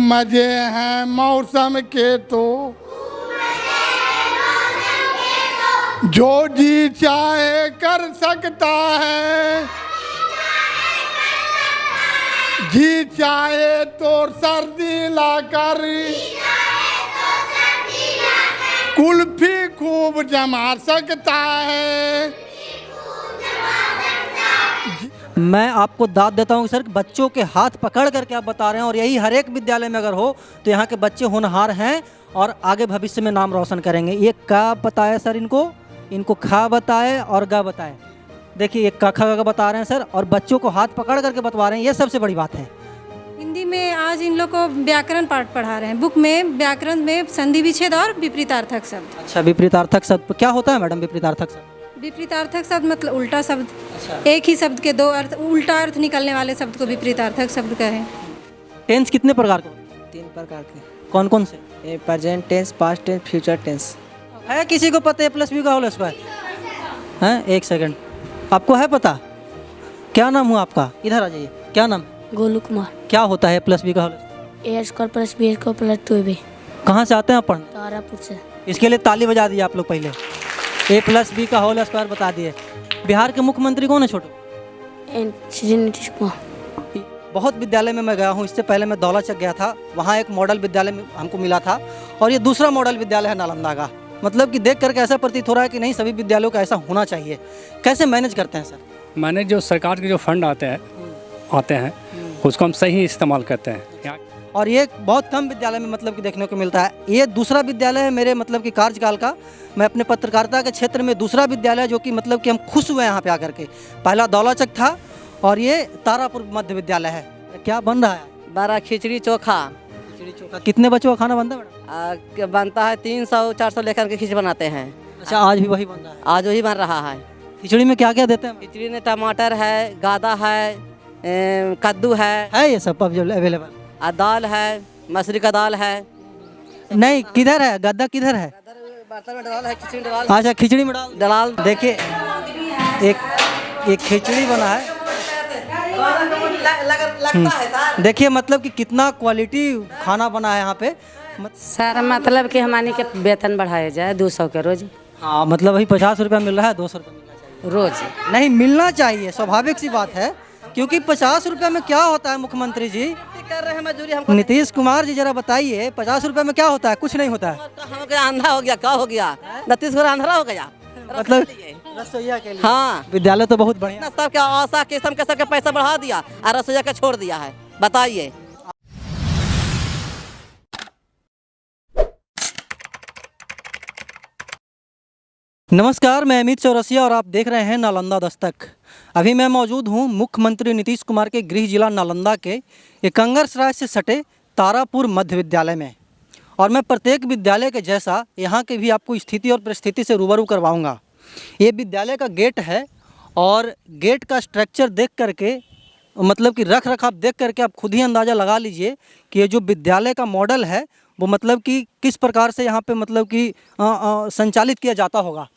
मजे हैं मौसम के तो, जो जी चाहे कर सकता है, जी चाहे तो सर्दी लाकर कुल्फी खूब जमा सकता है। मैं आपको दाद देता हूँ सर, बच्चों के हाथ पकड़ करके आप बता रहे हैं और यही हर एक विद्यालय में अगर हो तो यहाँ के बच्चे होनहार हैं और आगे भविष्य में नाम रोशन करेंगे। ये का बताए सर, इनको खा बताए और गा बताए। देखिए एक खा बता रहे हैं सर और बच्चों को हाथ पकड़ करके बतवा रहे हैं, ये सबसे बड़ी बात है। हिंदी में आज इन लोग को व्याकरण पाठ पढ़ा रहे हैं। बुक में व्याकरण में संधि विच्छेद और विपरीतार्थक शब्द। अच्छा, विपरीतार्थक शब्द क्या होता है मैडम? विपरीतार्थक शब्द विपरीतार्थक शब्द मतलब उल्टा शब्द। अच्छा। एक ही शब्द के दो अर्थ, उल्टा अर्थ निकलने वाले शब्द को विपरीतार्थक शब्द कहें। टेंस कितने प्रकार के? 3 प्रकार के। कौन कौन से? Present tense, past tense, future tense. है किसी को पता है प्लस बी का होल स्क्वायर? हैं, एक सेकंड, आपको है पता? क्या नाम हुआ आपका? इधर आ जाइए। क्या नाम? गोलू कुमार। क्या होता है प्लस बी का whole square? A square plus B square plus 2ab। कहाँ से आते हैं आप पढ़ने? तारापुर से। इसके लिए ताली बजा दिए आप लोग। पहले ए प्लस बी का होल स्क्वायर बता दिए। बिहार के मुख्यमंत्री कौन है छोटू? श्री नीतीश कुमार। बहुत विद्यालय में मैं गया हूँ, इससे पहले मैं दौलाचक गया था, वहाँ एक मॉडल विद्यालय में हमको मिला था और ये दूसरा मॉडल विद्यालय है नालंदा का। मतलब कि देख करके ऐसा प्रतीत हो रहा है कि नहीं, सभी विद्यालयों का ऐसा होना चाहिए। कैसे मैनेज करते हैं सर? मैंने जो सरकार के जो फंड आते हैं उसको हम सही इस्तेमाल करते हैं। और ये बहुत कम विद्यालय में मतलब कि देखने को मिलता है। ये दूसरा विद्यालय है मेरे मतलब कि कार्यकाल का। मैं अपने पत्रकारिता के क्षेत्र में दूसरा विद्यालय जो कि मतलब कि हम खुश हुए यहाँ पे आकर के। पहला दौलाचक था और ये तारापुर मध्य विद्यालय है। क्या बन रहा है? बड़ा खिचड़ी चोखा। खिचड़ी चोखा। कितने बच्चों का खाना बनता है मैडम? बनता है 300-400 लेकर के खिचड़ी बनाते हैं। अच्छा, आज भी वही बन रहा है? आज वही बन रहा है। खिचड़ी में क्या क्या देते हैं? खिचड़ी में टमाटर है, गादा है, कद्दू है ये सब अवेलेबल? दाल है, मसूरी का दाल है। नहीं, किधर है गद्दा? किधर है? बर्तन में डाल है, खिचड़ी में डाल। अच्छा, खिचड़ी में डाल। देखिए एक खिचड़ी बना है। देखिए मतलब कि कितना क्वालिटी खाना बना है यहाँ पे। सर मतलब कि हमारे के वेतन बढ़ाया जाए 200 के रोज। हाँ, मतलब वही 50 रुपया मिल रहा है, 200 रुपया मिलना चाहिए रोज। नहीं, मिलना चाहिए, स्वाभाविक सी बात है। क्योंकि 50 रुपये में क्या होता है मुख्यमंत्री जी? कर रहे हैं मजदूरी हमको। नीतीश कुमार जी जरा बताइए, 50 रुपये में क्या होता है? कुछ नहीं होता है। हम क्या अंधा हो गया? क्या हो गया? नीतीश कुमार अंधा हो गया मतलब रसोईया के लिए? हाँ, विद्यालय तो बहुत बढ़िया। सब क्या आशा किस्म के सबके पैसा बढ़ा दिया और रसोईया का छोड़ दिया है। बताइए। नमस्कार, मैं अमित चौरसिया और आप देख रहे हैं नालंदा दस्तक। अभी मैं मौजूद हूं मुख्यमंत्री नीतीश कुमार के गृह जिला नालंदा के एकंगरसराय से सटे तारापुर मध्य विद्यालय में, और मैं प्रत्येक विद्यालय के जैसा यहाँ के भी आपको स्थिति और परिस्थिति से रूबरू करवाऊंगा। ये विद्यालय का गेट है और गेट का स्ट्रक्चर देख करके मतलब कि रख रखाव देख करके आप खुद ही अंदाज़ा लगा लीजिए कि ये जो विद्यालय का मॉडल है वो मतलब कि किस प्रकार से यहाँ पे मतलब कि संचालित किया जाता होगा।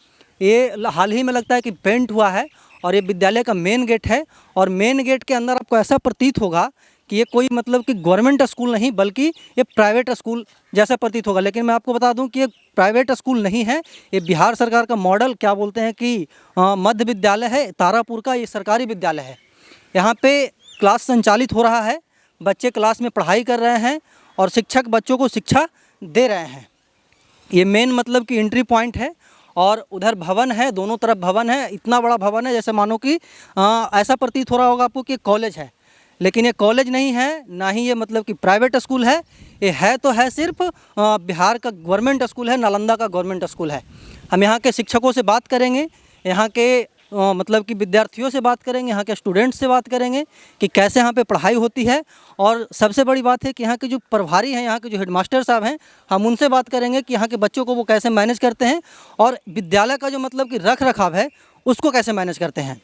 ये हाल ही में लगता है कि पेंट हुआ है और ये विद्यालय का मेन गेट है और मेन गेट के अंदर आपको ऐसा प्रतीत होगा कि ये कोई मतलब कि गवर्नमेंट स्कूल नहीं बल्कि ये प्राइवेट स्कूल जैसा प्रतीत होगा। लेकिन मैं आपको बता दूं कि ये प्राइवेट स्कूल नहीं है, ये बिहार सरकार का मॉडल क्या बोलते हैं कि मध्य विद्यालय है तारापुर का। ये सरकारी विद्यालय है। यहाँ पे क्लास संचालित हो रहा है, बच्चे क्लास में पढ़ाई कर रहे हैं और शिक्षक बच्चों को शिक्षा दे रहे हैं। ये मेन मतलब कि एंट्री पॉइंट है और उधर भवन है, दोनों तरफ भवन है। इतना बड़ा भवन है जैसे मानो कि ऐसा प्रतीत हो रहा होगा आपको कि कॉलेज है, लेकिन ये कॉलेज नहीं है, ना ही ये मतलब कि प्राइवेट स्कूल है। ये है तो है सिर्फ बिहार का गवर्नमेंट स्कूल है, नालंदा का गवर्नमेंट स्कूल है। हम यहाँ के शिक्षकों से बात करेंगे, यहाँ के मतलब कि विद्यार्थियों से बात करेंगे, यहाँ के स्टूडेंट्स से बात करेंगे कि कैसे यहाँ पे पढ़ाई होती है। और सबसे बड़ी बात है कि यहाँ के जो प्रभारी हैं, यहाँ के जो हेडमास्टर साहब हैं, हम उनसे बात करेंगे कि यहाँ के बच्चों को वो कैसे मैनेज करते हैं और विद्यालय का जो मतलब कि रख रखाव है उसको कैसे मैनेज करते हैं।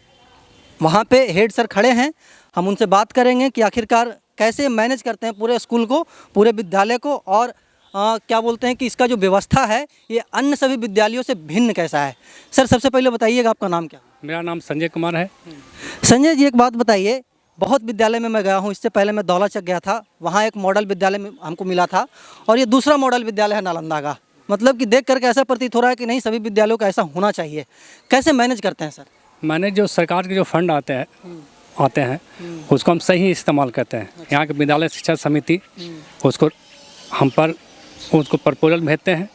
वहाँ पे हेड सर खड़े हैं, हम उनसे बात करेंगे कि आखिरकार कैसे मैनेज करते हैं पूरे स्कूल को, पूरे विद्यालय को, और क्या बोलते हैं कि इसका जो व्यवस्था है ये अन्य सभी विद्यालयों से भिन्न कैसा है। सर सबसे पहले बताइएगा आपका नाम क्या? मेरा नाम संजय कुमार है। संजय जी, एक बात बताइए, बहुत विद्यालय में मैं गया हूँ। इससे पहले मैं दौलाचक गया था, वहाँ एक मॉडल विद्यालय में हमको मिला था, और ये दूसरा मॉडल विद्यालय है नालंदा का। मतलब कि देख करके ऐसा प्रतीत हो रहा है कि नहीं, सभी विद्यालयों का ऐसा होना चाहिए। कैसे मैनेज करते हैं सर? मैंने जो सरकार के जो फंड आते हैं उसको हम सही इस्तेमाल करते हैं। यहाँ के विद्यालय शिक्षा समिति उसको हम पर उसको प्रपोजल भेजते हैं,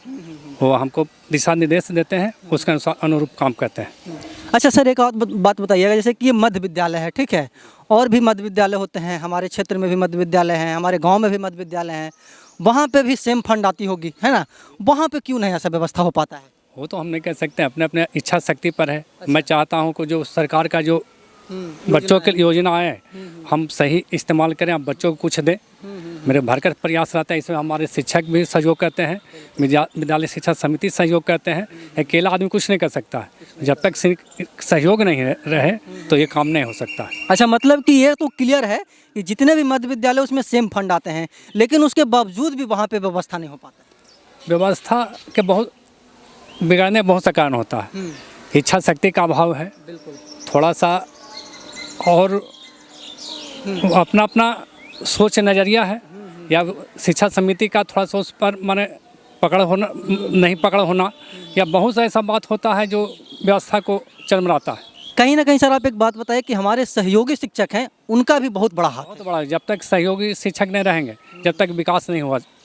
वो हमको दिशा निर्देश देते हैं, उसके अनुसार अनुरूप काम करते हैं। अच्छा सर, एक और बात बताइएगा, जैसे कि ये मध्य विद्यालय है, ठीक है, और भी मध्य विद्यालय होते हैं, हमारे क्षेत्र में भी मध्य विद्यालय हैं, हमारे गांव में भी मध्य विद्यालय हैं, वहाँ पे भी सेम फंड आती होगी, है ना? वहाँ पे क्यों नहीं ऐसा व्यवस्था हो पाता है? वो तो हम नहीं कह सकते, अपने अपने इच्छा शक्ति पर है। मैं चाहता हूँ कि जो सरकार का जो बच्चों के योजना है हम सही इस्तेमाल करें, हम बच्चों को कुछ दें। मेरे भरकर प्रयास रहता है, इसमें हमारे शिक्षक भी सहयोग करते हैं, विद्यालय शिक्षा समिति सहयोग करते हैं। अकेला आदमी कुछ नहीं कर सकता है, जब तक सहयोग नहीं रहे तो ये काम नहीं हो सकता। अच्छा, मतलब कि ये तो क्लियर है कि जितने भी मध्य विद्यालय उसमें सेम फंड आते हैं, लेकिन उसके बावजूद भी वहाँ पे व्यवस्था नहीं हो पाता। व्यवस्था के बहुत बिगड़ने बहुत सा कारण होता है। इच्छा शक्ति का अभाव है, थोड़ा सा, और अपना अपना सोच नज़रिया है, या शिक्षा समिति का थोड़ा सा उस पर माने पकड़ होना, या बहुत सा ऐसा बात होता है जो व्यवस्था को चरमराता है। कहीं ना कहीं सर आप एक बात बताइए कि हमारे सहयोगी शिक्षक हैं, उनका भी बहुत बड़ा हाथ बहुत बड़ा। जब तक सहयोगी शिक्षक नहीं रहेंगे, जब तक विकास नहीं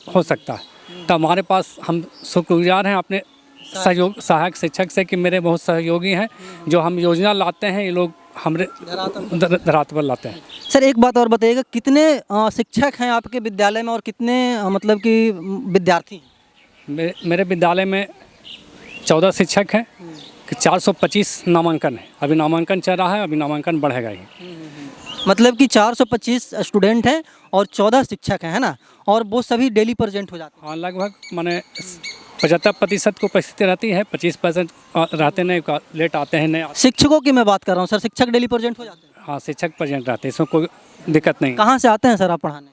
हो सकता है। तो हमारे पास हम शुक्रगुजार हैं अपने सहायक शिक्षक से कि मेरे बहुत सहयोगी हैं, जो हम योजना लाते हैं ये लोग हमारे धरातल पर लाते हैं। सर एक बात और बताइएगा, कितने शिक्षक हैं आपके विद्यालय में और कितने मतलब कि विद्यार्थी हैं? मेरे विद्यालय में 14 शिक्षक हैं, 425 नामांकन है। अभी नामांकन चल रहा है, अभी नामांकन बढ़ेगा ही। मतलब कि 425 स्टूडेंट हैं और 14 शिक्षक हैं, है ना? और वो सभी डेली प्रेजेंट हो जाते हैं? हाँ, लगभग माने 75% को उपस्थिति रहती है, 25% रहते नहीं, लेट आते हैं नहीं। शिक्षकों की मैं बात कर रहा हूँ सर, शिक्षक डेली प्रेजेंट हो जाते हैं? हाँ, शिक्षक प्रेजेंट रहते हैं, इसमें कोई दिक्कत नहीं। कहाँ से आते हैं सर आप पढ़ाने?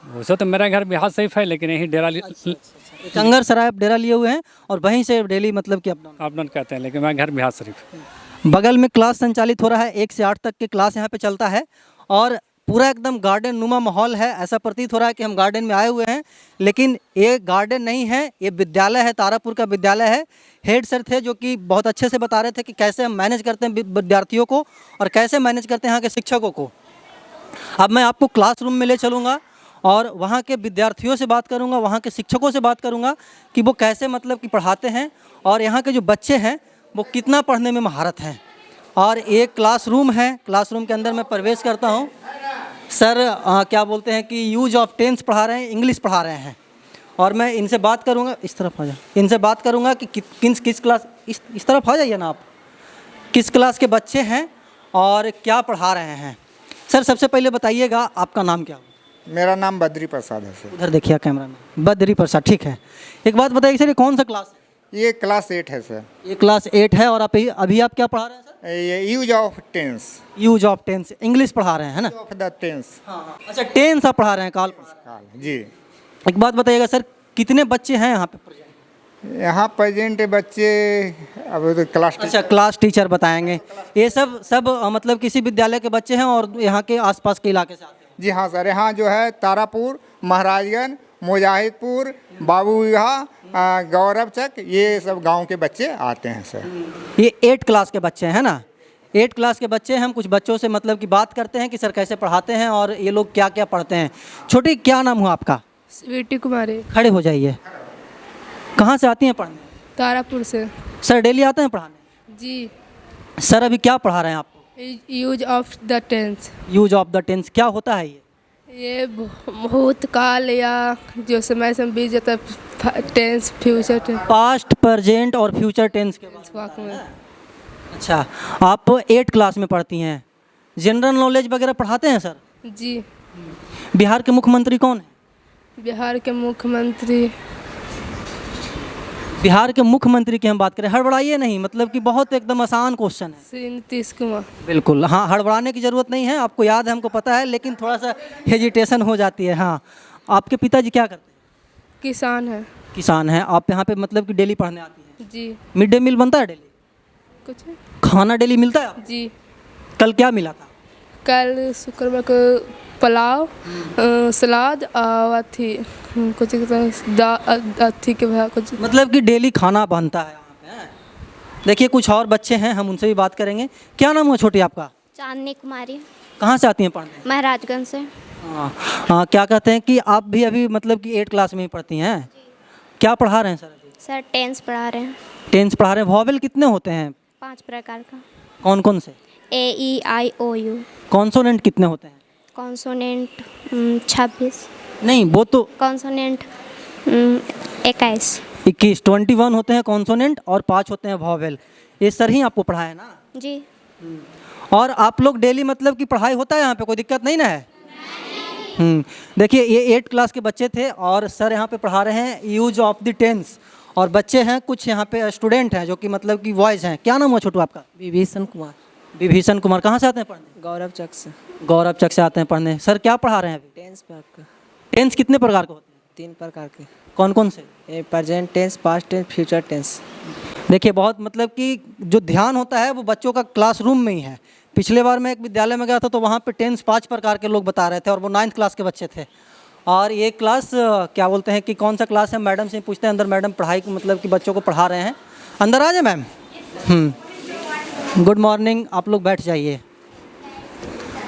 वैसे तो मेरा घर बिहार शरीफ है, लेकिन यही डेरा कंगर सराय आप डेरा लिए हुए हैं और वहीं से डेली मतलब कि अप डाउन करते हैं, लेकिन मेरा घर बिहार शरीफ है। बगल में क्लास संचालित हो रहा है, 1 से 8 तक के क्लास यहाँ पे चलता है, और पूरा एकदम गार्डन नुमा माहौल है। ऐसा प्रतीत हो रहा है कि हम गार्डन में आए हुए हैं, लेकिन ये गार्डन नहीं है, ये विद्यालय है, तारापुर का विद्यालय है। हेड सर थे जो कि बहुत अच्छे से बता रहे थे कि कैसे हम मैनेज करते हैं विद्यार्थियों को और कैसे मैनेज करते हैं यहाँ के शिक्षकों को। अब मैं आपको क्लासरूम में ले चलूँगा और वहाँ के विद्यार्थियों से बात करूँगा, वहाँ के शिक्षकों से बात करूँगा कि वो कैसे मतलब कि पढ़ाते हैं और यहाँ के जो बच्चे हैं वो कितना पढ़ने में महारत हैं। और एक क्लासरूम है, क्लासरूम के अंदर मैं प्रवेश करता हूँ। सर क्या बोलते हैं कि यूज ऑफ टेंस पढ़ा रहे हैं, इंग्लिश पढ़ा रहे हैं, और मैं इनसे बात करूँगा। इस तरफ आ जाए, इनसे बात करूँगा कि किस क्लास, इस तरफ आ जाइए ना आप, किस क्लास के बच्चे हैं और क्या पढ़ा रहे हैं। सर सबसे पहले बताइएगा आपका नाम क्या हो? मेरा नाम बद्री प्रसाद है सर। उधर देखिए कैमरा में, बद्री प्रसाद, ठीक है। एक बात बताइए सर, ये कौन सा क्लास है? ये क्लास 8 है सर। ये क्लास 8 है, और आप अभी आप क्या पढ़ा रहे हैं सर? ये use of tense. Use of tense English पढ़ा रहे हैं, है ना? Of the tense. हाँ, अच्छा टेंस आप पढ़ा रहे हैं, काल जी। एक बात बताइएगा सर, कितने बच्चे हैं यहाँ पे? यहाँ प्रेजेंट बच्चे अब तो क्लास अच्छा क्लास टीचर बताएंगे। ये सब मतलब किसी विद्यालय के बच्चे हैं और यहाँ के आसपास के इलाके से आते हैं? जी हाँ सर। यहाँ जो है तारापुर, महाराजगंज, मुजाहिदपुर, बाबू विवाह, गौरवचक, ये सब गांव के बच्चे आते हैं सर। ये 8 क्लास के बच्चे हैं ना? 8 क्लास के बच्चे हैं। हम कुछ बच्चों से मतलब कि बात करते हैं कि सर कैसे पढ़ाते हैं और ये लोग क्या क्या पढ़ते हैं। छोटी, क्या नाम हुआ आपका? स्वीटी कुमारी। खड़े हो जाइए। कहाँ से आती हैं पढ़ने? तारापुर से। सर डेली आते हैं पढ़ाने? जी। सर अभी क्या पढ़ा रहे हैं आपको? Use of the tense. Use of the tense क्या होता है ये भूतकाल या जो समय से बीत जाता है, tense, future tense, past, present और फ्यूचर टेंस के बारे में। अच्छा, आप 8 क्लास में पढ़ती हैं, जनरल नॉलेज वगैरह पढ़ाते हैं सर? जी। बिहार के मुख्यमंत्री कौन है? बिहार के मुख्यमंत्री, बिहार के मुख्यमंत्री की हम बात करें, हड़बड़ाइए नहीं, मतलब कि बहुत एकदम आसान क्वेश्चन है। श्री नीतीश कुमार। बिल्कुल, हाँ, हड़बड़ाने की ज़रूरत नहीं है, आपको याद है, हमको पता है, लेकिन थोड़ा सा हेजिटेशन हो जाती है। हाँ, आपके पिताजी क्या करते हैं? किसान है। किसान हैं। आप यहाँ पे मतलब कि डेली पढ़ने आती हैं? जी। मिड डे मील बनता है डेली? कुछ खाना डेली मिलता है? जी। कल क्या मिला था? कल शुक्रवार को पुलाव सलाद और अथी कुछ अथी के भाई कुछ मतलब कि डेली खाना बनता है यहाँ पे हैं? देखिए कुछ और बच्चे हैं, हम उनसे भी बात करेंगे। क्या नाम है छोटी आपका? चांदनी कुमारी, कहाँ से आती हैं पढ़ने? महाराजगंज से। हाँ, क्या कहते हैं कि आप भी अभी मतलब कि 8 क्लास में ही पढ़ती हैं? क्या पढ़ा रहे हैं सर अभी? सर टेंस पढ़ा रहे हैं। टेंस पढ़ा रहे हैं। वॉवेल कितने होते हैं? 5 प्रकार का। कौन कौन से? AEIOU। कॉन्सोनेंट कितने होते हैं? कॉन्सोनेंट 26। नहीं वो तो कॉन्सोनेंट 21। 21 21 होते हैं कॉन्सोनेंट और 5 होते हैं वॉवेल। ये सर ही आपको पढ़ाया ना? जी। और आप लोग डेली मतलब कि पढ़ाई होता है यहाँ पे, कोई दिक्कत नहीं ना है? देखिए ये 8 क्लास के बच्चे थे और सर यहाँ पे पढ़ा रहे हैं यूज ऑफ द टेंस। और बच्चे हैं कुछ यहाँ पे स्टूडेंट हैं जो कि मतलब कि बॉयज़ हैं। क्या नाम है छोटू आपका? विभीषण कुमार। विभीषण कुमार। कहाँ से आते हैं पढ़ने? गौरव चक से। गौरव चक से आते हैं पढ़ने। सर क्या पढ़ा रहे हैं अभी? टेंस पे आपका टेंस कितने प्रकार के होते हैं? 3 प्रकार के। कौन कौन से? Present tense, past tense, future tense. देखिए बहुत मतलब कि जो ध्यान होता है वो बच्चों का क्लासरूम में ही है। पिछले बार मैं एक विद्यालय में गया था तो वहाँ पे टेंस 5 प्रकार के लोग बता रहे थे और वो 9th क्लास के बच्चे थे। और ये क्लास क्या बोलते हैं कि कौन सा क्लास है, मैडम से पूछते हैं। अंदर मैडम पढ़ाई मतलब कि बच्चों को पढ़ा रहे हैं। अंदर आ जाए मैम। गुड मॉर्निंग, आप लोग बैठ जाइए।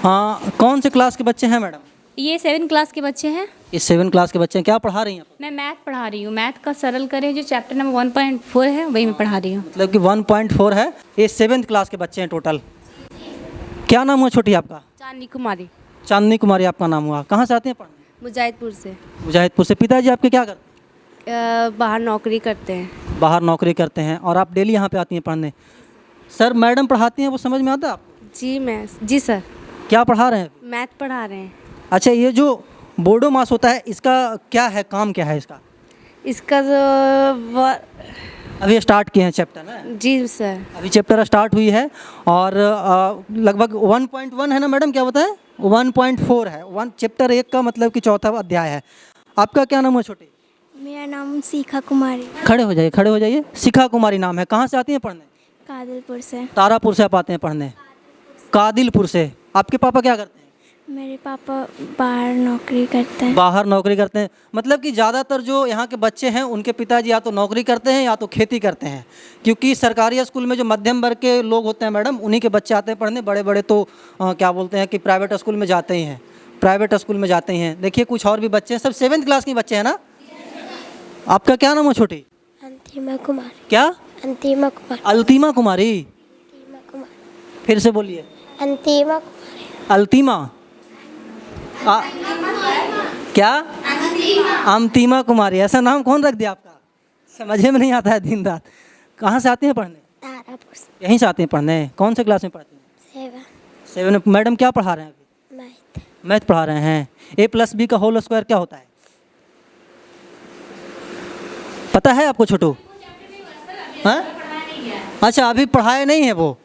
हाँ, कौन से क्लास के बच्चे हैं मैडम? ये 7 क्लास के बच्चे हैं। ये 7 क्लास के बच्चे हैं। क्या पढ़ा रही हैं आप? मैं मैथ पढ़ा रही हूँ। मैथ का सरल करें जो चैप्टर नंबर 1.4 है वही मैं पढ़ा रही हूँ। मतलब कि 1.4 है। ये 7th क्लास के बच्चे हैं टोटल। क्या नाम हुआ छोटी आपका? चांदनी कुमारी। चांदनी कुमारी आपका नाम हुआ। कहाँ से आते हैं पढ़ने? मुजाहिदपुर से। मुजाहिदपुर से। पिताजी आपके क्या करते हैं? बाहर नौकरी करते हैं। बाहर नौकरी करते हैं। और आप डेली यहाँ पे आती हैं पढ़ने। सर मैडम पढ़ाती हैं वो समझ में आता है आपको? जी सर। क्या पढ़ा रहे हैं? मैथ पढ़ा रहे हैं। अच्छा, ये जो बोर्डो मास होता है इसका क्या है, काम क्या है इसका? इसका जो अभी स्टार्ट किए हैं चैप्टर ना? जी सर। अभी चैप्टर स्टार्ट हुई है और लगभग 1.1 है ना मैडम, क्या बताएं? 1.4 है। चैप्टर 1 का मतलब कि 4था अध्याय है। आपका क्या नाम है छोटे? मेरा नाम शिखा कुमारी। खड़े हो जाइए, खड़े हो जाइए। शिखा कुमारी नाम है। कहाँ से आती हैं पढ़ने? कादिलपुर से। तारापुर से आप आते हैं पढ़ने? कादिलपुर से। आपके पापा क्या करते हैं? मेरे पापा बाहर नौकरी करते हैं। बाहर नौकरी करते हैं। मतलब कि ज़्यादातर जो यहाँ के बच्चे हैं उनके पिताजी या तो नौकरी करते हैं या तो खेती करते हैं, क्योंकि सरकारी स्कूल में जो मध्यम वर्ग के लोग होते हैं मैडम उन्हीं के बच्चे आते हैं पढ़ने। बड़े बड़े तो क्या बोलते हैं कि प्राइवेट स्कूल में जाते ही हैं, प्राइवेट स्कूल में जाते ही हैं। देखिए कुछ और भी बच्चे हैं, सब 7th क्लास के बच्चे हैं ना? आपका क्या नाम है छोटी? अंतिमा कुमारी। क्या? अंतिमा कुमारी। अल्तिमा कुमारी। अंतिमा कुमारी। फिर से बोलिए। अंतिमा कुमारी। अल्तिमा। क्या? अंतिमा कुमारी। ऐसा नाम कौन रख दिया आपका? समझ में नहीं आता है दिन रात। कहाँ से आते हैं पढ़ने? तारापुर से। यहीं से आते हैं पढ़ने। कौन से क्लास में पढ़ते हैं? 7 में। मैडम क्या पढ़ा रहे हैं अभी? मैथ। मैथ पढ़ा रहे हैं। A+B का होल स्क्वायर क्या होता है पता है आपको छोटू? हाँ? अच्छा, अभी पढ़ाया नहीं है वो।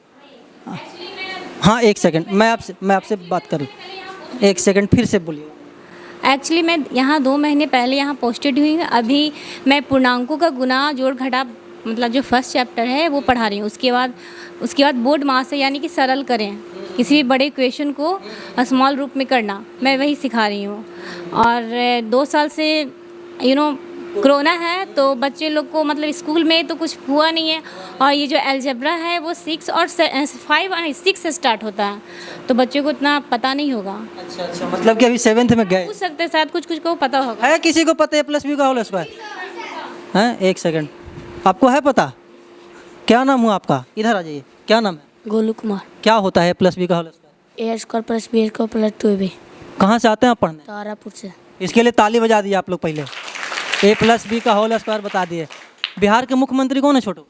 हाँ, एक सेकंड, मैं आपसे बात करूँ। एक सेकंड, फिर से बोलिए। एक्चुअली मैं यहाँ 2 महीने पहले यहाँ पोस्टेड हुई हूँ। अभी मैं पूर्णांकों का गुना जोड़ घटा मतलब जो फर्स्ट चैप्टर है वो पढ़ा रही हूँ। उसके बाद बोर्ड मास है, यानी कि सरल करें किसी भी बड़े क्वेश्चन को स्मॉल रूप में करना, मैं वही सिखा रही हूँ। और 2 साल से कोरोना है तो बच्चे लोग को मतलब स्कूल में तो कुछ हुआ नहीं है। और ये जो अलजेब्रा है वो 6 और 5 और 6 से स्टार्ट होता है, तो बच्चों को इतना पता नहीं होगा। अच्छा, मतलब कि अभी 7th में गए। पूछ सकते हैं, शायद कुछ को पता होगा। है किसी को पता है A+B का होल स्क्वायर? हैं, एक सेकंड, आपको है पता? क्या नाम हुआ आपका? इधर आ जाइए। क्या नाम है? गोलू कुमार। क्या होता है A+B का whole square? A² + B² + 2AB। कहाँ से आते हैं आप पढ़ने? तारापुर से। इसके लिए ताली बजा दिए आप लोग। पहले A+B का होल स्क्वायर बता दिए। बिहार के मुख्यमंत्री कौन है छोटू?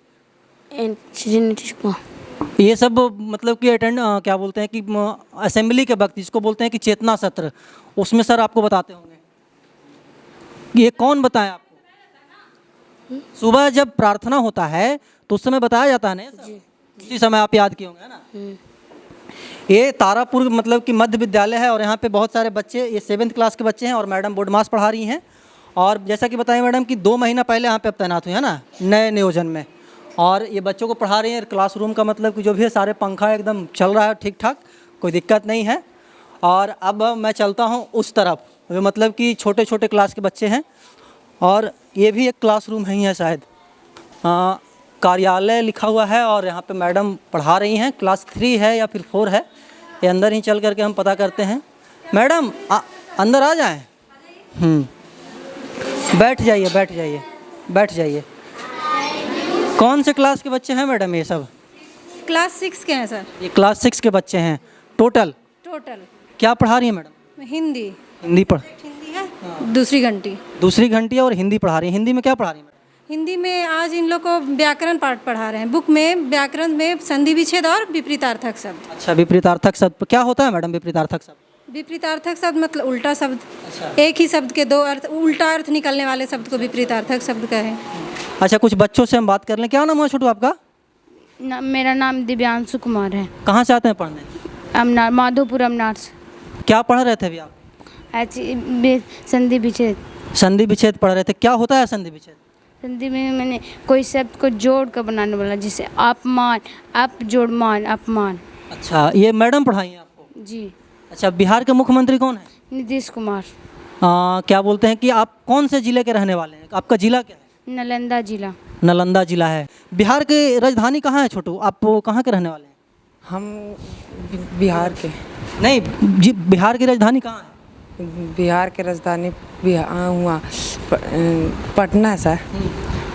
श्री नीतीश कुमार। ये सब मतलब कि क्या बोलते हैं कि असेंबली के वक्त जिसको बोलते हैं कि चेतना सत्र, उसमें सर आपको बताते होंगे। ये कौन बताए आपको? सुबह जब प्रार्थना होता है तो उस समय बताया जाता है ना सर? उसी समय आप याद किए होंगे, है ना? ये तारापुर मतलब कि मध्य विद्यालय है और यहाँ पे बहुत सारे बच्चे, ये 7th क्लास के बच्चे हैं और मैडम बोर्ड मास पढ़ा रही हैं। और जैसा कि बताएं मैडम कि 2 महीना पहले यहाँ पे तैनात हुई है ना, नए नियोजन में। और ये बच्चों को पढ़ा रही हैं। क्लासरूम का मतलब कि जो भी है सारे पंखा एकदम चल रहा है ठीक ठाक, कोई दिक्कत नहीं है। और अब मैं चलता हूँ उस तरफ, मतलब कि छोटे छोटे क्लास के बच्चे हैं और ये भी एक क्लासरूम है ही है शायद, कार्यालय लिखा हुआ है और यहाँ पे मैडम पढ़ा रही हैं। क्लास 3 है या फिर 4 है, ये अंदर ही चल करके हम पता करते हैं। मैडम अंदर आ जाएं। बैठ जाइए बैठ जाइए बैठ जाइए। कौन से क्लास के बच्चे हैं मैडम ये सब? क्लास 6 के हैं सर। ये क्लास 6 के बच्चे हैं टोटल। क्या पढ़ा रही हैं मैडम? हिंदी हिंदी है, दूसरी घंटी और हिंदी पढ़ा रही हैं। हिंदी में क्या पढ़ा रही हैं? हिंदी में आज इन लोग को व्याकरण पाठ पढ़ा रहे हैं। बुक में व्याकरण में संधि विच्छेद और विपरीतार्थक शब्द। अच्छा, विपरीतार्थक शब्द क्या होता है मैडम? विपरीतार्थक शब्द विपरीतार्थक शब्द मतलब उल्टा शब्द। एक ही शब्द के दो अर्थ, उल्टा अर्थ निकलने वाले शब्द को विपरीतार्थक शब्द कहें। अच्छा, कुछ बच्चों से हम बात कर लें। क्या नाम है छोटू आपका? मेरा नाम दिव्यांशु कुमार है। कहाँ से आते हैं पढ़ने? अमनार, माधोपुर अमनार से। क्या पढ़ रहे थे अभी आप? संधि विच्छेद। संधि विच्छेद पढ़ रहे थे। क्या होता है संधि विच्छेद? संधि में मैंने कोई शब्द को जोड़ कर बनाने वाला, जैसे अपमान, अप जोड़ मान, अपमान। अच्छा, ये मैडम पढ़ाई हैं आपको? जी। अच्छा, बिहार के मुख्यमंत्री कौन है? नीतीश कुमार। क्या बोलते हैं कि आप कौन से जिले के रहने वाले हैं? आपका जिला क्या है? नालंदा जिला। नालंदा जिला है। बिहार की राजधानी कहाँ है छोटू? आप कहाँ के रहने वाले हैं? हम बिहार के। नहीं जी, बिहार की राजधानी कहाँ है? बिहार की राजधानी हुआ पटना है सर।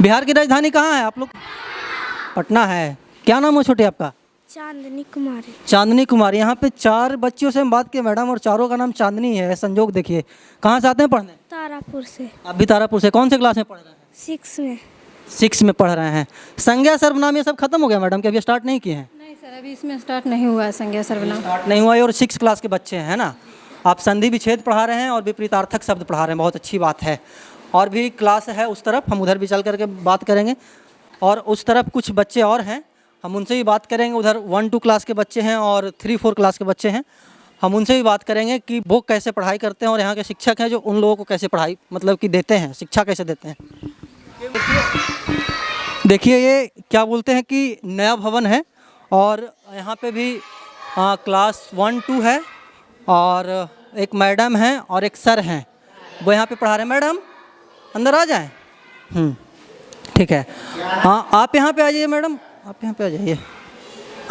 बिहार की राजधानी कहाँ है आप लोग? पटना है। क्या नाम है छोटे आपका? चांदनी कुमारी। चांदनी कुमारी। यहाँ पे 4 बच्चियों से हम बात किए मैडम, और चारों का नाम चांदनी है। संजोग देखिए। कहाँ से आते हैं पढ़ने? तारापुर से। आप भी तारापुर से। कौन से क्लास में पढ़ रहे हैं? 6 में। 6 में पढ़ रहे हैं। संज्ञा सर्वनाम ये सब खत्म हो गया मैडम? कि अभी स्टार्ट नहीं किए हैं? नहीं सर, अभी इसमें स्टार्ट नहीं हुआ है संज्ञा सर्वनाम। स्टार्ट नहीं हुआ है। और 6 क्लास के बच्चे हैं ना। आप संधि विच्छेद पढ़ा रहे हैं और विपरीतार्थक शब्द पढ़ा रहे हैं, बहुत अच्छी बात है। और भी क्लास है उस तरफ, हम उधर भी चल करके बात करेंगे। और उस तरफ कुछ बच्चे और हैं, हम उनसे भी बात करेंगे। उधर 1-2 क्लास के बच्चे हैं और 3-4 क्लास के बच्चे हैं। हम उनसे भी बात करेंगे कि वो कैसे पढ़ाई करते हैं और यहाँ के शिक्षक हैं जो उन लोगों को कैसे पढ़ाई मतलब कि देते हैं, शिक्षा कैसे देते हैं। देखिए ये क्या बोलते हैं कि नया भवन है और यहाँ पे भी क्लास 1-2 है और एक मैडम हैं और एक सर हैं, वो यहाँ पे पढ़ा रहे हैं। मैडम अंदर आ जाएं। ठीक है। हाँ, आप यहाँ पे आ जाइए मैडम, आप यहाँ पे आ जाइए,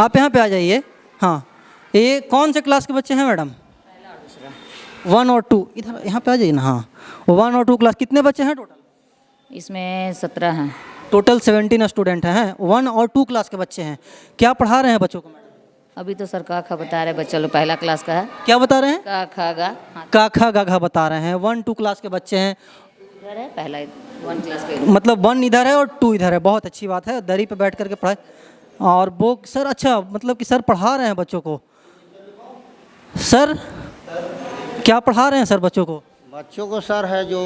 आप यहाँ पे आ जाइए। हाँ, ये कौन से क्लास के बच्चे हैं मैडम? 1 और 2। इधर यहाँ पे आ जाइए ना। हाँ, 1 और 2 क्लास। कितने बच्चे हैं टोटल? इसमें 17 हैं। टोटल 17 स्टूडेंट हैं। 1 और 2 क्लास के बच्चे हैं। क्या पढ़ा रहे हैं बच्चों को मैडम? अभी तो सर का खा बता रहे बच्चा लोग, पहला क्लास का है। क्या बता रहे हैं? का खा गा। का खा गा घा बता रहे हैं। 1-2 क्लास के बच्चे हैं। इधर है पहला 1 क्लास का, मतलब 1 इधर है और 2 इधर है। बहुत अच्छी बात है। दरी पे बैठ करके पढ़ाए और वो सर, अच्छा मतलब कि सर पढ़ा रहे हैं बच्चों को। सर क्या पढ़ा रहे हैं सर बच्चों को? बच्चों को सर है जो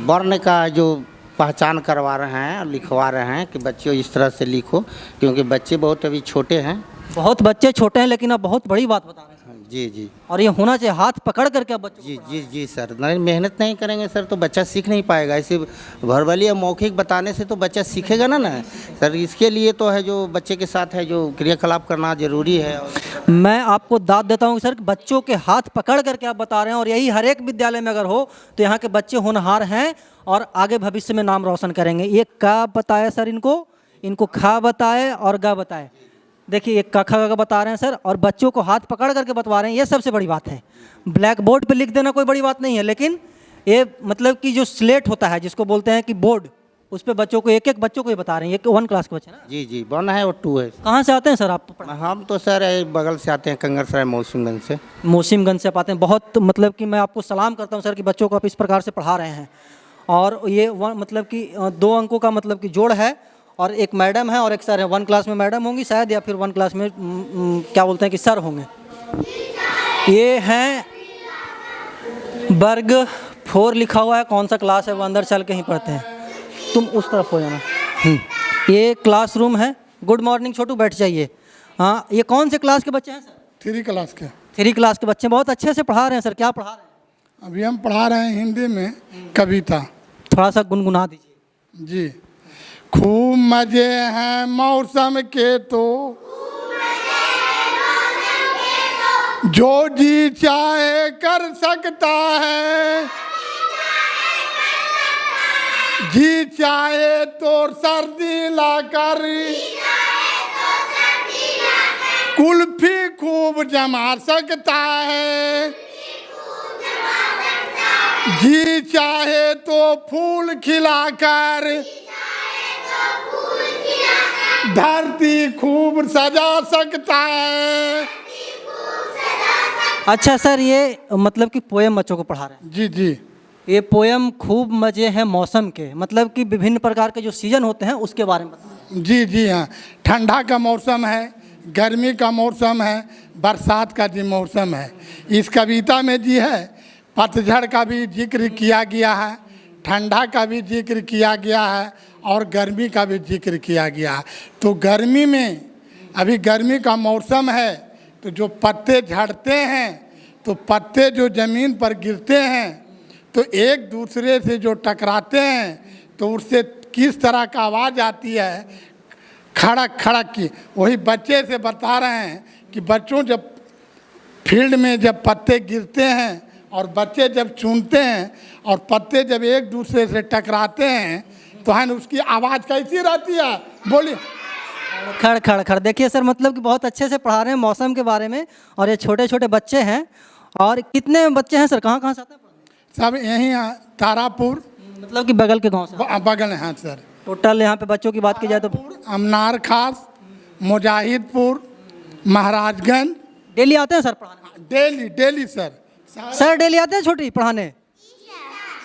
वर्ण का जो पहचान करवा रहे हैं और लिखवा रहे हैं कि बच्चों इस तरह से लिखो, क्योंकि बच्चे बहुत अभी छोटे हैं। बहुत बच्चे छोटे हैं, लेकिन आप बहुत बड़ी बात बता रहे हैं। जी जी। और ये होना चाहिए, हाथ पकड़ करके आप बच्चों जी जी जी सर। नहीं, मेहनत नहीं करेंगे सर तो बच्चा सीख नहीं पाएगा। ऐसे वर्बली या मौखिक बताने से तो बच्चा सीखेगा ना सर। इसके लिए तो है जो बच्चे के साथ है जो क्रियाकलाप करना जरूरी है। मैं आपको दाद देता हूँ सर, बच्चों के हाथ पकड़ करके आप बता रहे हैं और यही हर एक विद्यालय में अगर हो तो यहाँ के बच्चे होनहार हैं और आगे भविष्य में नाम रोशन करेंगे। ये का बताया सर इनको खा बताए और गा बताए। देखिए ये का खा गा बता रहे हैं सर और बच्चों को हाथ पकड़ करके बतवा रहे हैं, ये सबसे बड़ी बात है। ब्लैक बोर्ड पे लिख देना कोई बड़ी बात नहीं है, लेकिन ये मतलब कि जो स्लेट होता है जिसको बोलते हैं कि बोर्ड, उस पे बच्चों को एक बच्चों को ही बता रहे हैं। ये 1 क्लास के बच्चे ना? जी जी, 1 है और 2 है। कहाँ से आते हैं सर आप? हम तो सर बगल से आते हैं, कंगरसराय मोसिमगंज से। मोसिमगंज से आप आते हैं। बहुत मतलब कि मैं आपको सलाम करता हूँ सर कि बच्चों को आप इस प्रकार से पढ़ा रहे हैं। और ये मतलब कि 2 अंकों का मतलब कि जोड़ है और एक मैडम है और एक सर है। 1 क्लास में मैडम होंगी शायद, या फिर 1 क्लास में क्या बोलते हैं कि सर होंगे। ये हैं वर्ग 4 लिखा हुआ है। कौन सा क्लास है वो अंदर चल के ही पढ़ते हैं। तुम उस तरफ हो जाना। ये क्लासरूम है। गुड मॉर्निंग छोटू, बैठ जाइए। हाँ, ये कौन से क्लास के बच्चे हैं सर? 3 क्लास के। 3 क्लास के बच्चे बहुत अच्छे से पढ़ा रहे हैं सर। क्या पढ़ा रहे हैं? अभी हम पढ़ा रहे हैं हिंदी में कविता। थोड़ा सा गुनगुना दीजिए। जी। खूब मजे हैं मौसम के तो जो जी चाहे कर सकता है, जी चाहे तो सर्दी लाकर कुल्फी खूब जमा सकता है, जी चाहे तो फूल खिलाकर धरती खूब सजा सकता है। अच्छा सर, ये मतलब कि पोएम बच्चों को पढ़ा रहे हैं। जी जी, ये पोएम खूब मज़े हैं मौसम के, मतलब कि विभिन्न प्रकार के जो सीजन होते हैं उसके बारे में बताएं। जी जी हाँ, ठंडा का मौसम है, गर्मी का मौसम है, बरसात का जी मौसम है। इस कविता में जी है पतझड़ का भी जिक्र किया गया है, ठंडा का भी जिक्र किया गया है और गर्मी का भी जिक्र किया गया है। तो गर्मी में, अभी गर्मी का मौसम है, तो जो पत्ते झड़ते हैं, तो पत्ते जो ज़मीन पर गिरते हैं तो एक दूसरे से जो टकराते हैं तो उससे किस तरह का आवाज़ आती है, खड़क खड़क की। वही बच्चे से बता रहे हैं कि बच्चों जब फील्ड में जब पत्ते गिरते हैं और बच्चे जब चूमते हैं और पत्ते जब एक दूसरे से टकराते हैं तो है न उसकी आवाज़ कैसी रहती है, बोलिए। खड़ खड़ खड़। देखिए सर, मतलब कि बहुत अच्छे से पढ़ा रहे हैं मौसम के बारे में, और ये छोटे छोटे बच्चे हैं। और कितने बच्चे हैं सर, कहाँ कहाँ से आते हैं? सब यहीं तारापुर, मतलब कि बगल के गांव से? बगल है सर। टोटल यहाँ पे बच्चों की बात की जाए तो अमनार खास, मुजाहिदपुर, महाराजगंज। डेली आते हैं सर पढ़ाने? Daily daily sir. Sir daily आते हैं छोटी पढ़ाने?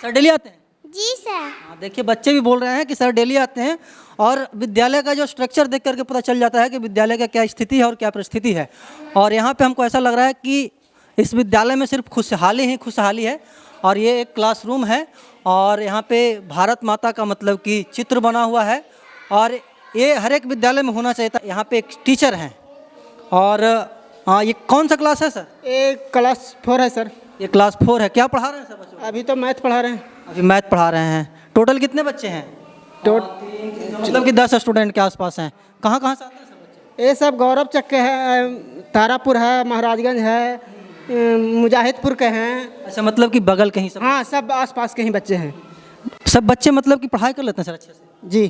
सर डेली आते हैं? जी सर। हाँ, देखिए बच्चे भी बोल रहे हैं कि सर डेली आते हैं। और विद्यालय का जो स्ट्रक्चर देख करके पता चल जाता है कि विद्यालय का क्या स्थिति है और क्या परिस्थिति है। और यहाँ पे हमको ऐसा लग रहा है कि इस विद्यालय में सिर्फ खुशहाली ही खुशहाली है। और ये एक क्लासरूम है और यहाँ पे भारत माता का मतलब कि चित्र बना हुआ है, और ये हर एक विद्यालय में होना चाहिए था। यहाँ पे एक टीचर हैं। और हाँ, ये कौन सा क्लास है सर? ये क्लास 4 है सर। ये क्लास 4 है। क्या पढ़ा रहे हैं सर बच्चों? अभी तो मैथ पढ़ा रहे हैं। अभी मैथ पढ़ा रहे हैं। टोटल कितने बच्चे हैं? मतलब कि 10 स्टूडेंट के आसपास हैं। कहाँ कहाँ से आते हैं सर बच्चे? ये सब गौरव चक के है, तारापुर है, महाराजगंज है, मुजाहिदपुर के हैं। अच्छा, मतलब कि बगल के ही सब? हाँ, सब आसपास के ही बच्चे हैं। सब बच्चे मतलब कि पढ़ाई कर लेते हैं सर अच्छे से? जी।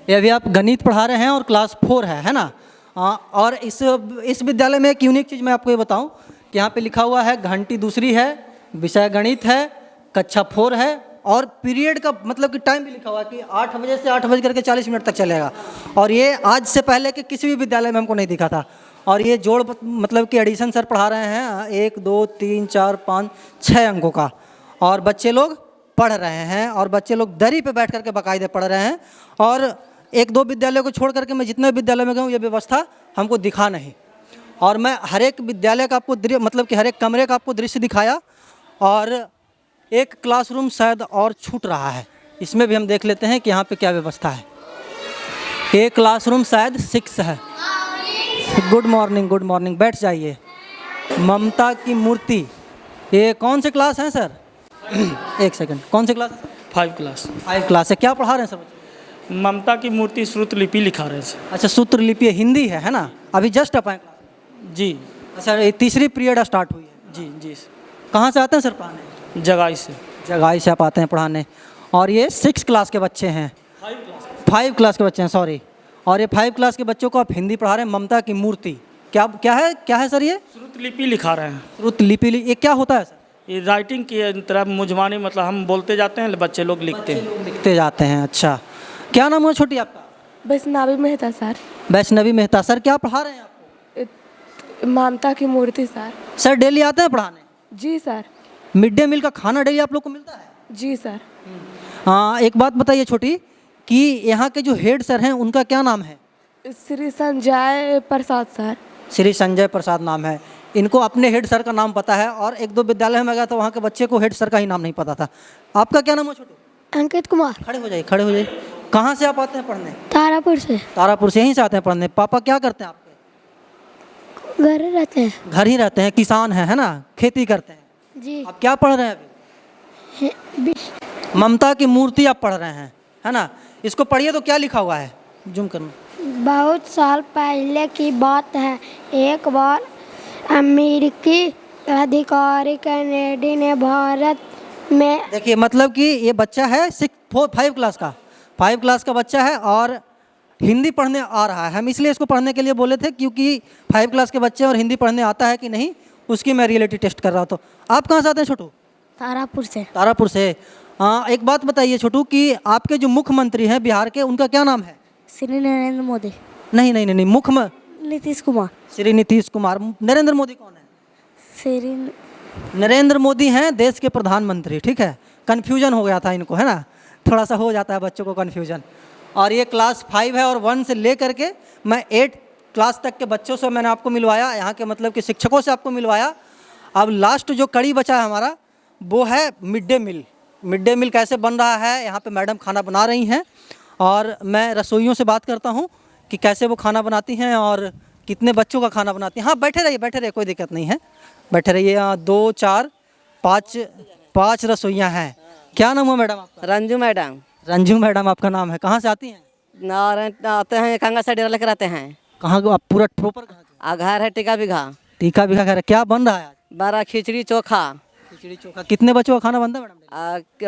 ये अभी आप गणित पढ़ा रहे हैं और क्लास 4 है ना? हाँ। और इस विद्यालय में एक यूनिक चीज़ मैं आपको ये बताऊं कि यहाँ पे लिखा हुआ है घंटी दूसरी है, विषय गणित है, कक्षा 4 है, और पीरियड का मतलब कि टाइम भी लिखा हुआ है कि 8 बजे से 8 बज करके 40 मिनट तक चलेगा। और ये आज से पहले के किसी भी विद्यालय में हमको नहीं दिखा था। और ये जोड़ मतलब कि एडिशन सर पढ़ा रहे हैं 1 2 3 4 5 6 अंकों का, और बच्चे लोग पढ़ रहे हैं। और बच्चे लोग दरी पे बैठ करके बाकायदे पढ़ रहे हैं। और 1-2 विद्यालयों को छोड़ करके मैं जितने विद्यालय में गया हूँ ये व्यवस्था हमको दिखा नहीं। और मैं हर एक विद्यालय का आपको मतलब कि हर एक कमरे का आपको दृश्य दिखाया। और एक क्लासरूम शायद और छूट रहा है, इसमें भी हम देख लेते हैं कि यहाँ पे क्या व्यवस्था है। ये क्लासरूम शायद 6 है। गुड मॉर्निंग, गुड मॉर्निंग, बैठ जाइए। ममता की मूर्ति, ये कौन से क्लास हैं सर? एक सेकंड, कौन से क्लास? 5 क्लास। 5 क्लास है। क्या पढ़ा रहे हैं सर? ममता की मूर्ति श्रुत लिपि लिखा रहे हैं। अच्छा, सूत्र लिपि हिंदी है ना? अभी जस्ट आप आए क्लास? जी। अच्छा, ये तीसरी पीरियड स्टार्ट हुई है? जी जी। कहाँ से आते हैं सर पढ़ाने? जगाई से। जगाई से आप आते हैं पढ़ाने। और ये 6 क्लास के बच्चे हैं? 5 क्लास के बच्चे हैं, सॉरी। और ये 5 क्लास के बच्चों को आप हिंदी पढ़ा रहे हैं। ममता की मूर्ति क्या है सर? ये श्रुत लिपि लिखा रहे हैं। श्रुत लिपि, ये क्या होता है सर? ये राइटिंग की तरह मुजमानी, मतलब हम बोलते जाते हैं, बच्चे लोग लिखते हैं। लिखते जाते हैं। अच्छा, क्या नाम है छोटी आपका? वैष्णवी मेहता सर। वैष्णवी मेहता। सर क्या पढ़ा रहे हैं आपको? ममता की मूर्ति सर। सर डेली आते हैं पढ़ाने? जी सर। मिड डे मील का खाना डेली आप लोग को मिलता है? जी सर। हाँ, एक बात बताइए छोटी कि यहाँ के जो हेड सर हैं उनका क्या नाम है? श्री संजय प्रसाद सर। श्री संजय प्रसाद नाम है। इनको अपने हेड सर का नाम पता है। और 1-2 विद्यालय में गया तो वहाँ के बच्चे को हेड सर का ही नाम नहीं पता था। आपका क्या नाम है छोटू? अंकित कुमार। खड़े हो जाइए, खड़े हो जाइए। कहाँ से आप आते हैं पढ़ने? तारापुर से। तारापुर से? यहीं से आते हैं पढ़ने। पापा क्या करते हैं आपके? घर ही रहते हैं। घर ही रहते हैं, किसान है ना? खेती करते हैं जी। आप क्या पढ़ रहे हैं अभी? ममता की मूर्ति आप पढ़ रहे हैं, है ना? इसको पढ़िए तो क्या लिखा हुआ है, जूम करना। बहुत साल पहले की बात है, एक बार अमेरिकी अधिकारी कैनेडी ने भारत में देखिए मतलब कि ये बच्चा है 5 क्लास का 5 क्लास का बच्चा है और हिंदी पढ़ने आ रहा है। हम इसलिए इसको पढ़ने के लिए बोले थे क्योंकि 5 क्लास के बच्चे और हिंदी पढ़ने आता है कि नहीं उसकी मैं रियलिटी टेस्ट कर रहा था। आप कहाँ से आते हैं छोटू? तारापुर से। तारापुर से। एक बात बताइए छोटू कि आपके जो मुख्यमंत्री हैं बिहार के उनका क्या नाम है? श्री नरेंद्र मोदी। नहीं मुख्य नीतीश कुमार। श्री नीतीश कुमार। नरेंद्र मोदी कौन है? श्री नरेंद्र मोदी हैं देश के प्रधानमंत्री। ठीक है, कन्फ्यूजन हो गया था इनको, है ना, थोड़ा सा हो जाता है बच्चों को कन्फ्यूजन। और ये क्लास 5 है और 1 से ले करके मैं 8 क्लास तक के बच्चों से मैंने आपको मिलवाया, यहाँ के मतलब कि शिक्षकों से आपको मिलवाया। अब लास्ट जो कड़ी बचा है हमारा वो है mid day meal. Mid day meal कैसे बन रहा है, यहाँ पे मैडम खाना बना रही हैं और मैं रसोइयों से बात करता हूँ कि कैसे वो खाना बनाती हैं और कितने बच्चों का खाना बनाती हैं। हाँ बैठे रहिए, कोई दिक्कत नहीं है, बैठे रहिए। 2 4 5 रसोइयाँ हैं। क्या नाम है मैडम आपका? रंजू मैडम। रंजू मैडम आपका नाम है। कहाँ से आती हैं? नारायण आते हैं, कंगा से डेरा लेकर आते हैं। कहाँ आप पूरा प्रॉपर कहाँ के? घर है टीका बिघा। टीका बिघा घर है। क्या बन रहा है आज? बड़ा खिचड़ी चोखा। खिचड़ी चोखा। कितने बच्चों का खाना बनता है मैडम?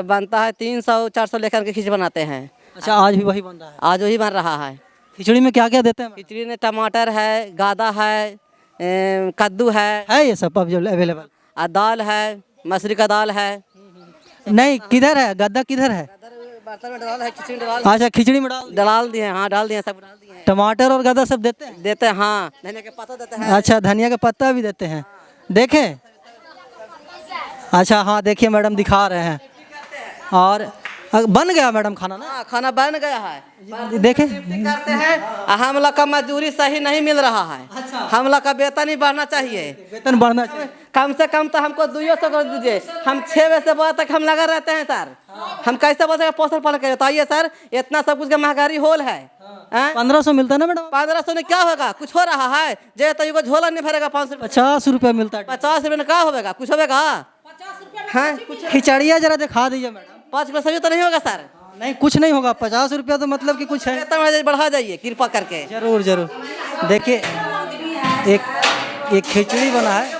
बनता है 300-400 लेकर के खिचड़ी बनाते हैं। अच्छा, आज भी वही बन रहा है? आज वही बन रहा है। खिचड़ी में क्या क्या देते हैं? खिचड़ी में टमाटर है, गादा है, कद्दू है ये सब अवेलेबल। और दाल है, मसूरी का दाल है। नहीं, किधर है गद्दा? किधर है? बर्तन में डाल है, खिचड़ी में डाल। अच्छा, खिचड़ी में डाल दिए। हाँ डाल दिए, सब डाल दिए। टमाटर और गद्दा सब देते हैं? देते हैं, हाँ। धनिया के पत्ता देते हैं। अच्छा, धनिया का पत्ता भी देते हैं। देखें, अच्छा हाँ देखिए मैडम दिखा रहे हैं। और बन गया मैडम खाना ना? हाँ, खाना बन गया है। देखें करते हैं, हम लोग का मजदूरी सही नहीं मिल रहा है। हम लोग का वेतन ही बढ़ना चाहिए। वेतन बढ़ना चाहिए। कम से कम तो हमको 200 कर दीजिए। हम 6 बजे से बजे तक हम लगा रहते हैं सर। हम कैसे बोल सकते पोस्टर पालन करें? बताइए सर, इतना सब कुछ का महंगाई होल है। 1500 मिलता है ना मैडम? 1500 में क्या होगा? कुछ हो रहा है? जे तो ये झोला नहीं भरेगा। 50 रुपये मिलता है। 50 रुपये में क्या होगा? कुछ होगा? हाँ, खिचड़िया जरा दिखा दीजिए मैडम। 5 किलो सब्जी तो नहीं होगा सर? नहीं, कुछ नहीं होगा। 50 रुपया तो मतलब कि कुछ है। वेतन बढ़ा जाइए कृपा करके। जरूर जरूर। देखिए एक खिचड़ी बना है।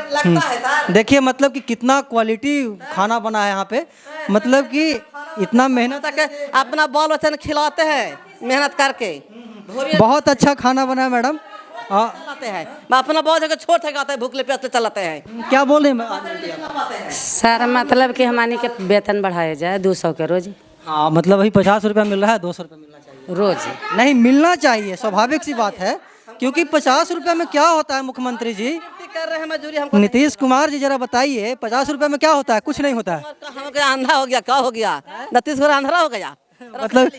लगता है सर। देखिए मतलब कि कितना क्वालिटी खाना बना है यहाँ पे, मतलब कि इतना मेहनत तक अपना बाल बच्चा खिलाते हैं मेहनत करके। बहुत अच्छा खाना बना है मैडम। चलाते हैं अपना बहुत जगह छोड़ थकाते हैं, भूखले प्यासे चलाते हैं। क्या बोल रहे हैं सर? मतलब कि हमारे के वेतन बढ़ाया जाए 200 के रोज। हाँ मतलब वही 50 रुपया मिल रहा है, 200 रुपया मिलना चाहिए रोज। नहीं मिलना चाहिए, स्वाभाविक सी बात है। क्योंकि 50 रुपया में क्या होता है मुख्यमंत्री जी? कर रहे हैं मजदूरी हमको। नीतीश कुमार जी जरा बताइए, 50 रुपया में क्या होता है? कुछ नहीं होता है। अंधा हो गया, क्या हो गया? नीतीश कुमार अंधा हो गया मतलब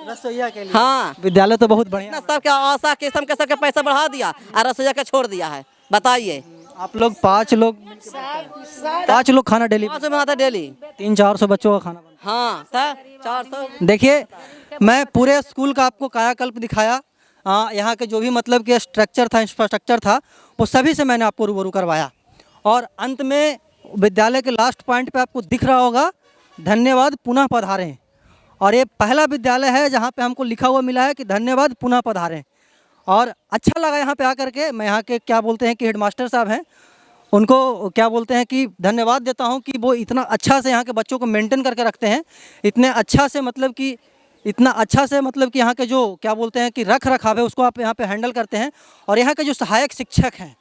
रसोईया के लिए। हाँ, विद्यालय तो बहुत बढ़िया। सबके आशा किस्म के सबके पैसा बढ़ा दिया और रसोईया का छोड़ दिया है। बताइए आप लोग 5 लोग खाना डेली बनाते डेली? 300-400 बच्चों का खाना बनता। हाँ सर, 400। देखिए मैं पूरे स्कूल का आपको कायाकल्प दिखाया। यहाँ के जो भी मतलब कि स्ट्रक्चर था, इंफ्रास्ट्रक्चर था, वो सभी से मैंने आपको रूबरू करवाया। और अंत में विद्यालय के लास्ट पॉइंट पे आपको दिख रहा होगा, धन्यवाद पुनः पधारें। और ये पहला विद्यालय है जहाँ पे हमको लिखा हुआ मिला है कि धन्यवाद पुनः पधारें। और अच्छा लगा यहाँ पे आकर के। मैं यहाँ के क्या बोलते हैं कि हेडमास्टर साहब हैं, उनको क्या बोलते हैं कि धन्यवाद देता हूँ कि वो इतना अच्छा से यहाँ के बच्चों को मेंटेन करके रखते हैं। इतने अच्छा से मतलब कि यहाँ के जो क्या बोलते हैं कि रख रखाव है उसको आप यहाँ पे हैंडल करते हैं। और यहाँ के जो सहायक शिक्षक हैं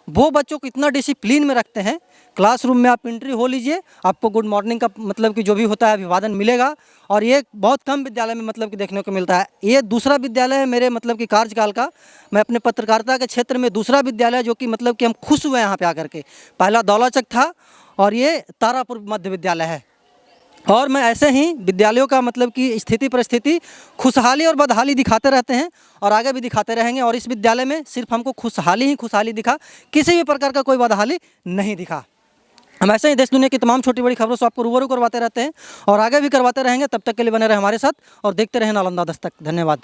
वो बच्चों को इतना डिसिप्लिन में रखते हैं। क्लासरूम में आप एंट्री हो लीजिए, आपको गुड मॉर्निंग का मतलब कि जो भी होता है अभिवादन मिलेगा। और ये बहुत कम विद्यालय में मतलब कि देखने को मिलता है। ये दूसरा विद्यालय है मेरे मतलब कि कार्यकाल का। मैं अपने पत्रकारिता के क्षेत्र में दूसरा विद्यालय जो कि मतलब कि हम खुश हुए यहाँ पे आकर के। पहला दौलाचक था और ये तारापुर मध्य विद्यालय है। और मैं ऐसे ही विद्यालयों का मतलब कि स्थिति परिस्थिति, खुशहाली और बदहाली दिखाते रहते हैं और आगे भी दिखाते रहेंगे। और इस विद्यालय में सिर्फ हमको खुशहाली दिखा, किसी भी प्रकार का कोई बदहाली नहीं दिखा। हम ऐसे ही देश दुनिया की तमाम छोटी बड़ी खबरों से आपको रूबरू करवाते रहते हैं और आगे भी करवाते रहेंगे। तब तक के लिए बने रहे हमारे साथ और देखते रहें नालंदा दस्तक। धन्यवाद।